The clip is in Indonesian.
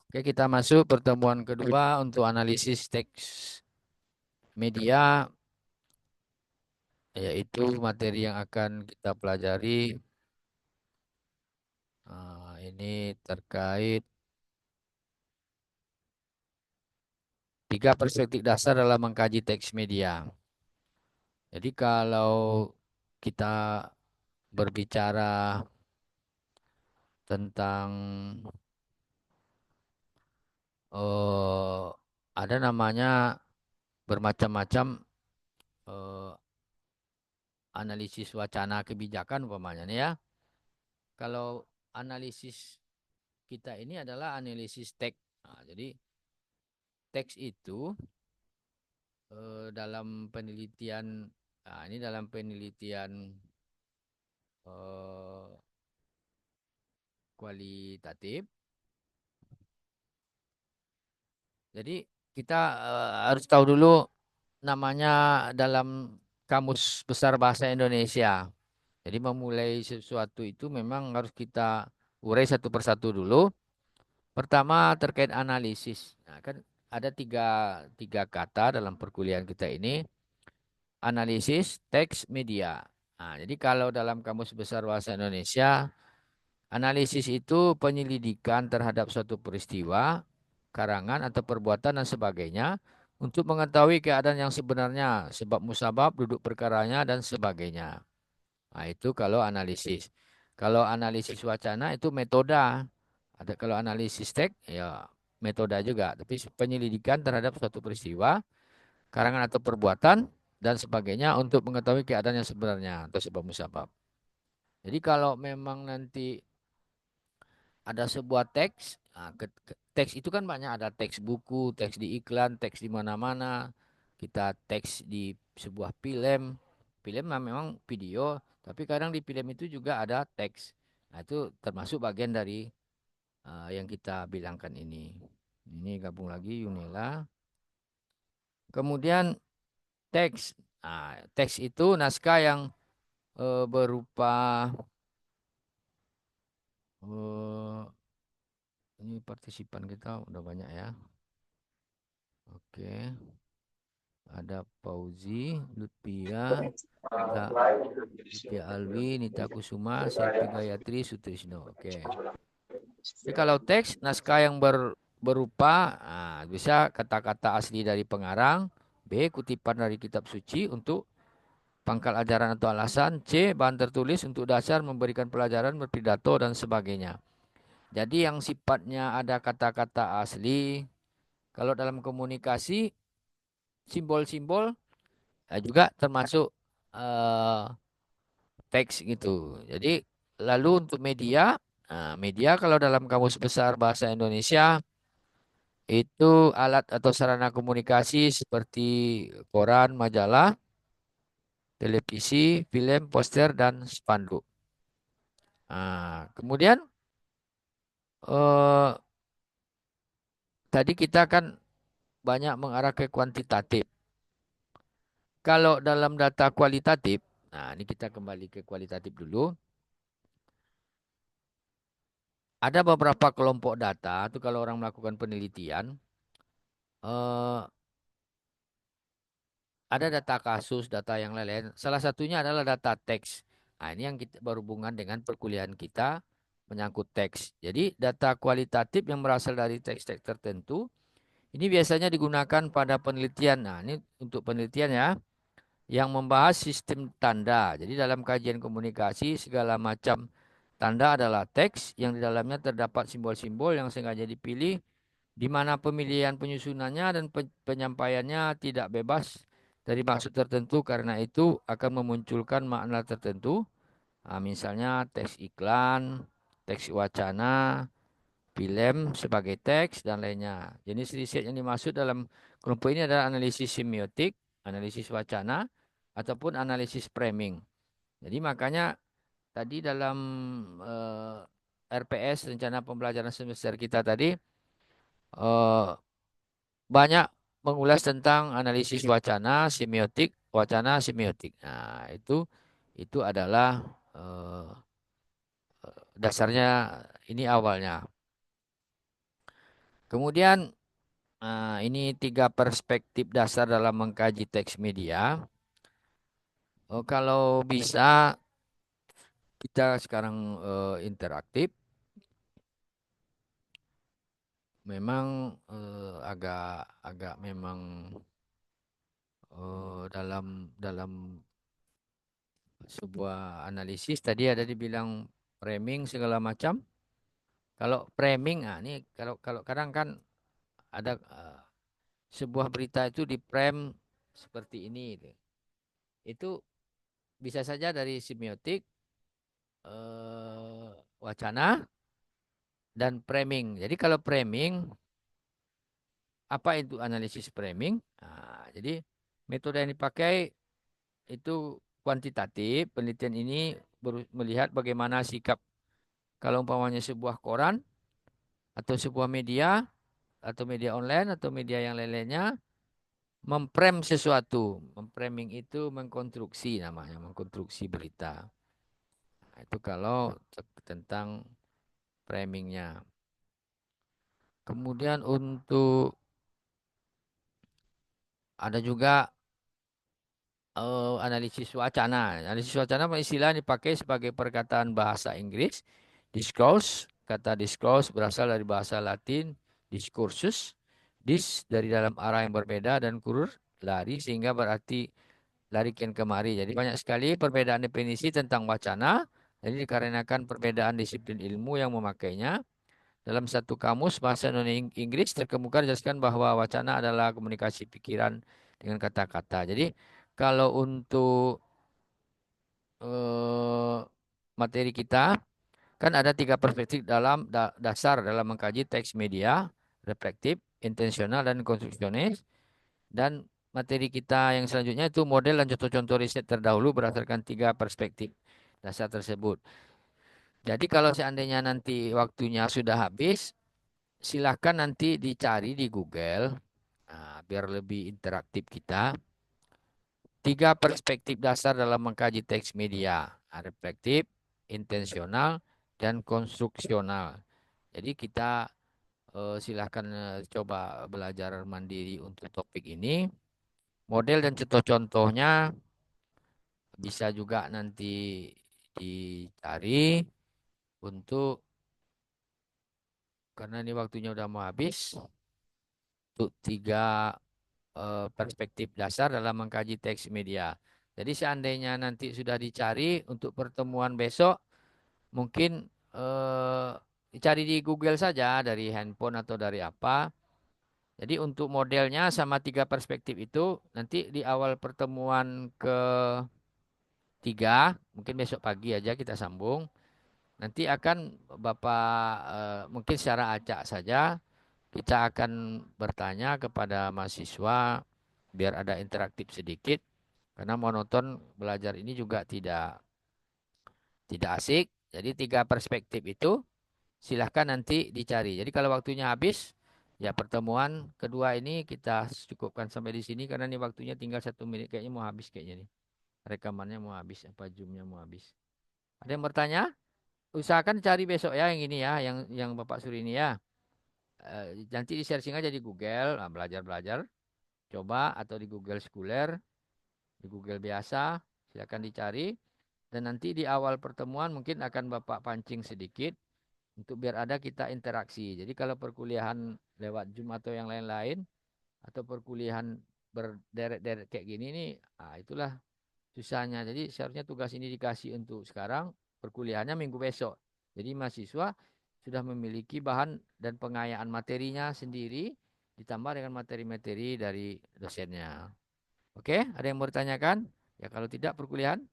Oke, kita masuk pertemuan kedua untuk analisis teks media, yaitu materi yang akan kita pelajari. Ini terkait tiga perspektif dasar dalam mengkaji teks media. Jadi kalau kita berbicara tentang eh, ada namanya bermacam-macam eh, analisis wacana kebijakan umpamanya nih ya. Kalau analisis kita ini adalah analisis teks. Nah, jadi teks itu dalam penelitian, nah ini dalam penelitian eh, kualitatif. Jadi kita harus tahu dulu namanya dalam Kamus Besar Bahasa Indonesia. Jadi memulai sesuatu itu memang harus kita urai satu persatu dulu. Pertama terkait analisis. Nah, kan ada tiga kata dalam perkuliahan kita ini. Analisis, teks, media. Nah, jadi kalau dalam Kamus Besar Bahasa Indonesia, analisis itu penyelidikan terhadap suatu peristiwa, karangan atau perbuatan dan sebagainya untuk mengetahui keadaan yang sebenarnya, sebab musabab, duduk perkaranya dan sebagainya. Nah, itu kalau analisis. Kalau analisis wacana itu metoda. Ada kalau analisis teks ya metoda juga, tapi penyelidikan terhadap suatu peristiwa, karangan atau perbuatan dan sebagainya untuk mengetahui keadaan yang sebenarnya atau sebab musabab. Jadi kalau memang nanti ada sebuah teks, nah, teks itu kan banyak, ada teks buku, teks di iklan, teks di mana-mana, kita teks di sebuah film, film memang video, tapi kadang di film itu juga ada teks. Nah, itu termasuk bagian dari yang kita bilangkan ini. Ini gabung lagi Yunela. Kemudian teks. Nah, teks itu naskah yang berupa eh, ini partisipan kita udah banyak ya. Oke, ada Fauzi, Lutfia, Ta, Lutfia Alwi, Nita Kusuma, Selvi Gayatri, Sutrisno. Oke. Jadi kalau teks naskah yang berupa bisa kata-kata asli dari pengarang, B kutipan dari kitab suci untuk pangkal ajaran atau alasan, C bahan tertulis untuk dasar memberikan pelajaran berpidato dan sebagainya. Jadi yang sifatnya ada kata-kata asli, kalau dalam komunikasi simbol-simbol juga termasuk eh, teks gitu. Jadi lalu untuk media, media kalau dalam Kamus Besar Bahasa Indonesia itu alat atau sarana komunikasi seperti koran, majalah, televisi, film, poster, dan spanduk. Kemudian eh, tadi kita kan banyak mengarah ke kuantitatif. Kalau dalam data kualitatif, nah ini kita kembali ke kualitatif dulu. Ada beberapa kelompok data, itu kalau orang melakukan penelitian, eh, ada data kasus, data yang lain-lain. Salah satunya adalah data teks. Nah, ini yang kita berhubungan dengan perkuliahan kita menyangkut teks. Jadi data kualitatif yang berasal dari teks-teks tertentu, ini biasanya digunakan pada penelitian. Nah, ini untuk penelitian ya, yang membahas sistem tanda. Jadi dalam kajian komunikasi segala macam tanda adalah teks yang di dalamnya terdapat simbol-simbol yang sengaja dipilih di mana pemilihan penyusunannya dan penyampaiannya tidak bebas dari maksud tertentu karena itu akan memunculkan makna tertentu. Misalnya teks iklan, teks wacana, film sebagai teks dan lainnya. Jenis riset yang dimaksud dalam kelompok ini adalah analisis semiotik, analisis wacana, ataupun analisis framing. Jadi makanya tadi dalam RPS, rencana pembelajaran semester kita tadi, eh, banyak mengulas tentang analisis wacana semiotik. Nah, itu adalah dasarnya, ini awalnya. Kemudian ini tiga perspektif dasar dalam mengkaji teks media. Oh, kalau bisa kita sekarang interaktif, memang agak agak memang dalam dalam sebuah analisis tadi ada dibilang framing segala macam. Kalau framing, ini kalau kalau kadang kan ada sebuah berita itu di frame seperti ini, gitu. Itu bisa saja dari semiotik, wacana, dan framing. Jadi kalau framing, apa itu analisis framing? Jadi metode yang dipakai itu kuantitatif. Penelitian ini melihat bagaimana sikap kalau umpamanya sebuah koran atau sebuah media atau media online atau media yang lain-lainnya memframe sesuatu. Memframing itu mengkonstruksi namanya, mengkonstruksi berita. Nah, itu kalau tentang framingnya. Kemudian untuk ada juga analisis wacana. Analisis wacana istilah dipakai sebagai perkataan bahasa Inggris. Discourse, kata discourse berasal dari bahasa Latin discursus. Dis dari dalam arah yang berbeda dan kurur lari sehingga berarti lari kian kemari. Jadi banyak sekali perbedaan definisi tentang wacana. Jadi dikarenakan perbedaan disiplin ilmu yang memakainya. Dalam satu kamus bahasa Inggris terkemuka dijelaskan bahwa wacana adalah komunikasi pikiran dengan kata-kata. Jadi kalau untuk eh, materi kita kan ada tiga perspektif dalam dasar dalam mengkaji teks media, reflektif, intensional, dan konstruksionis. Dan materi kita yang selanjutnya itu model dan contoh-contoh riset terdahulu berdasarkan tiga perspektif dasar tersebut. Jadi kalau seandainya nanti waktunya sudah habis, silahkan nanti dicari di Google, biar lebih interaktif kita. Tiga perspektif dasar dalam mengkaji teks media, reflektif, intensional, dan konstruksional. Jadi kita silahkan coba belajar mandiri untuk topik ini. Model dan contoh-contohnya bisa juga nanti dicari untuk karena ini waktunya udah mau habis. Untuk tiga perspektif dasar dalam mengkaji teks media. Jadi seandainya nanti sudah dicari untuk pertemuan besok, mungkin dicari di Google saja dari handphone atau dari apa. Jadi untuk modelnya sama tiga perspektif itu nanti di awal pertemuan ketiga, mungkin besok pagi aja kita sambung. Nanti akan Bapak mungkin secara acak saja kita akan bertanya kepada mahasiswa biar ada interaktif sedikit karena monoton belajar ini juga tidak asik. Jadi tiga perspektif itu silahkan nanti dicari. Jadi kalau waktunya habis, ya pertemuan kedua ini kita cukupkan sampai di sini karena ini waktunya tinggal 1 menit kayaknya mau habis kayaknya nih. Rekamannya mau habis apa zoomnya mau habis. Ada yang bertanya? Usahakan cari besok ya yang ini ya, yang Bapak Suri ini ya. Nanti di searching aja di Google, belajar-belajar. Coba atau di Google Scholar, di Google biasa, silakan dicari. Dan nanti di awal pertemuan mungkin akan Bapak pancing sedikit untuk biar ada kita interaksi. Jadi kalau perkuliahan lewat Zoom atau yang lain-lain, atau perkuliahan berderet-deret kayak gini nih, itulah susahnya. Jadi seharusnya tugas ini dikasih untuk sekarang, perkuliahannya minggu besok. Jadi mahasiswa sudah memiliki bahan dan pengayaan materinya sendiri, ditambah dengan materi-materi dari dosennya. Oke, ada yang mau ditanyakan? Ya kalau tidak perkuliahan.